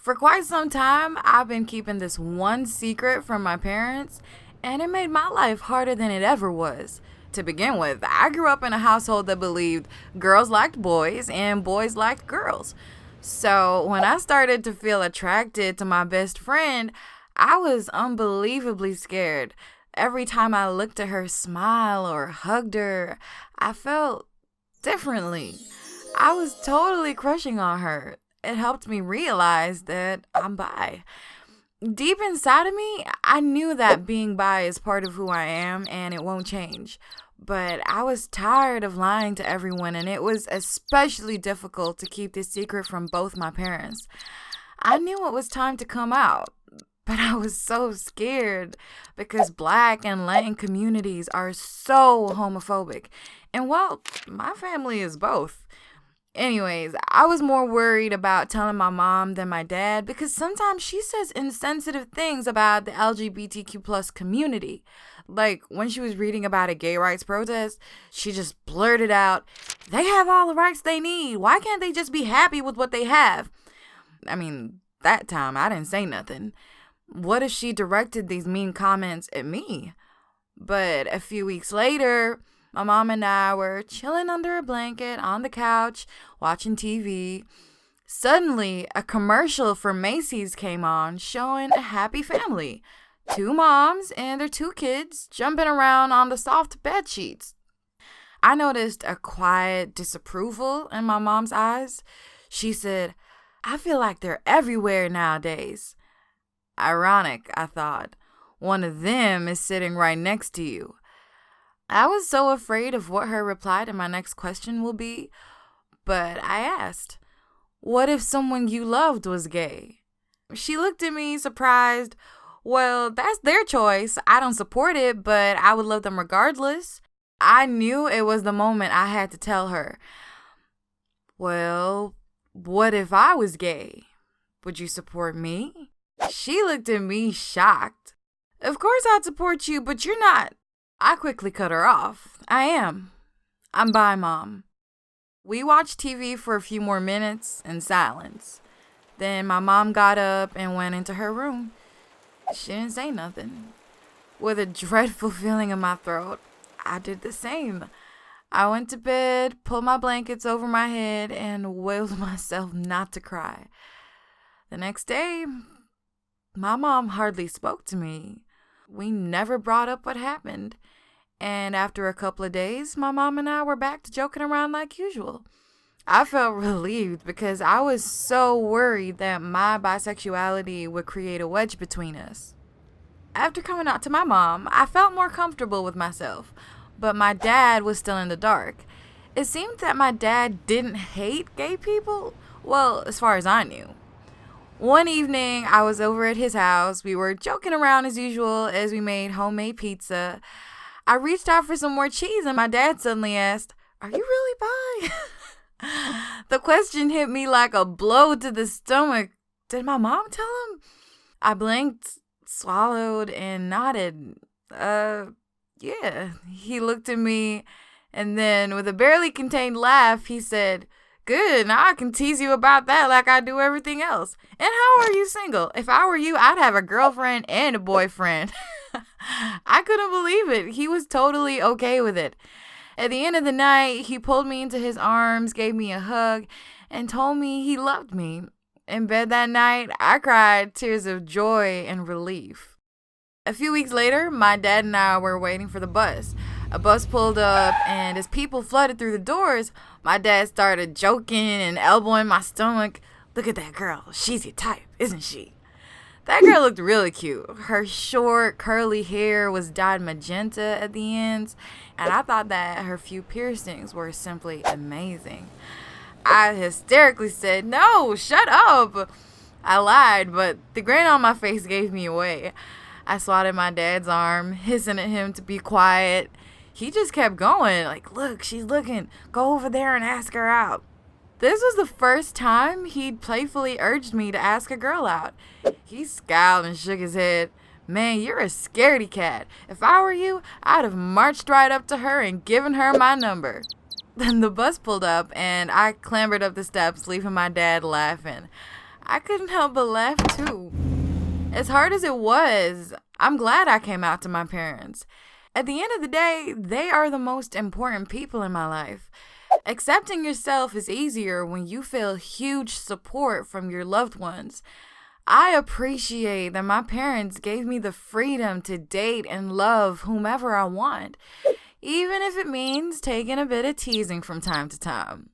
For quite some time, I've been keeping this one secret from my parents, and it made my life harder than it ever was. To begin with, I grew up in a household that believed girls liked boys and boys liked girls. So when I started to feel attracted to my best friend, I was unbelievably scared. Every time I looked at her smile or hugged her, I felt differently. I was totally crushing on her. It helped me realize that I'm bi. Deep inside of me, I knew that being bi is part of who I am and it won't change. But I was tired of lying to everyone, and it was especially difficult to keep this secret from both my parents. I knew it was time to come out, but I was so scared because Black and Latin communities are so homophobic. And well, my family is both. Anyways, I was more worried about telling my mom than my dad because sometimes she says insensitive things about the LGBTQ plus community. Like when she was reading about a gay rights protest, she just blurted out, "They have all the rights they need. Why can't they just be happy with what they have?" I mean, that time I didn't say nothing. What if she directed these mean comments at me? But a few weeks later, my mom and I were chilling under a blanket on the couch, watching TV. Suddenly, a commercial for Macy's came on showing a happy family. Two moms and their two kids jumping around on the soft bed sheets. I noticed a quiet disapproval in my mom's eyes. She said, "I feel like they're everywhere nowadays." Ironic, I thought. One of them is sitting right next to you. I was so afraid of what her reply to my next question will be, but I asked, "What if someone you loved was gay?" She looked at me surprised. "Well, that's their choice. I don't support it, but I would love them regardless." I knew it was the moment I had to tell her. "Well, what if I was gay? Would you support me?" She looked at me shocked. "Of course I'd support you, but you're not." I quickly cut her off. "I am. I'm bi, Mom." We watched TV for a few more minutes in silence. Then my mom got up and went into her room. She didn't say nothing. With a dreadful feeling in my throat, I did the same. I went to bed, pulled my blankets over my head, and willed myself not to cry. The next day, my mom hardly spoke to me. We never brought up what happened. And after a couple of days, my mom and I were back to joking around like usual. I felt relieved because I was so worried that my bisexuality would create a wedge between us. After coming out to my mom, I felt more comfortable with myself, but my dad was still in the dark. It seemed that my dad didn't hate gay people, well, as far as I knew. One evening, I was over at his house. We were joking around as usual as we made homemade pizza. I reached out for some more cheese, and my dad suddenly asked, "Are you really bi?" The question hit me like a blow to the stomach. Did my mom tell him? I blinked, swallowed, and nodded. Yeah. He looked at me, and then with a barely contained laugh, he said, "Good, now I can tease you about that like I do everything else. And how are you single? If I were you, I'd have a girlfriend and a boyfriend." I couldn't believe it. He was totally okay with it. At the end of the night, he pulled me into his arms, gave me a hug, and told me he loved me. In bed that night, I cried tears of joy and relief. A few weeks later, my dad and I were waiting for the bus. A bus pulled up, and as people flooded through the doors, my dad started joking and elbowing my stomach. "Look at that girl. She's your type, isn't she?" That girl looked really cute. Her short, curly hair was dyed magenta at the ends, and I thought that her few piercings were simply amazing. I hysterically said, "No, shut up." I lied, but the grin on my face gave me away. I swatted my dad's arm, hissing at him to be quiet. He just kept going, like, "Look, she's looking. Go over there and ask her out." This was the first time he'd playfully urged me to ask a girl out. He scowled and shook his head. "Man, you're a scaredy cat. If I were you, I'd have marched right up to her and given her my number." Then the bus pulled up, and I clambered up the steps, leaving my dad laughing. I couldn't help but laugh too. As hard as it was, I'm glad I came out to my parents. At the end of the day, they are the most important people in my life. Accepting yourself is easier when you feel huge support from your loved ones. I appreciate that my parents gave me the freedom to date and love whomever I want, even if it means taking a bit of teasing from time to time.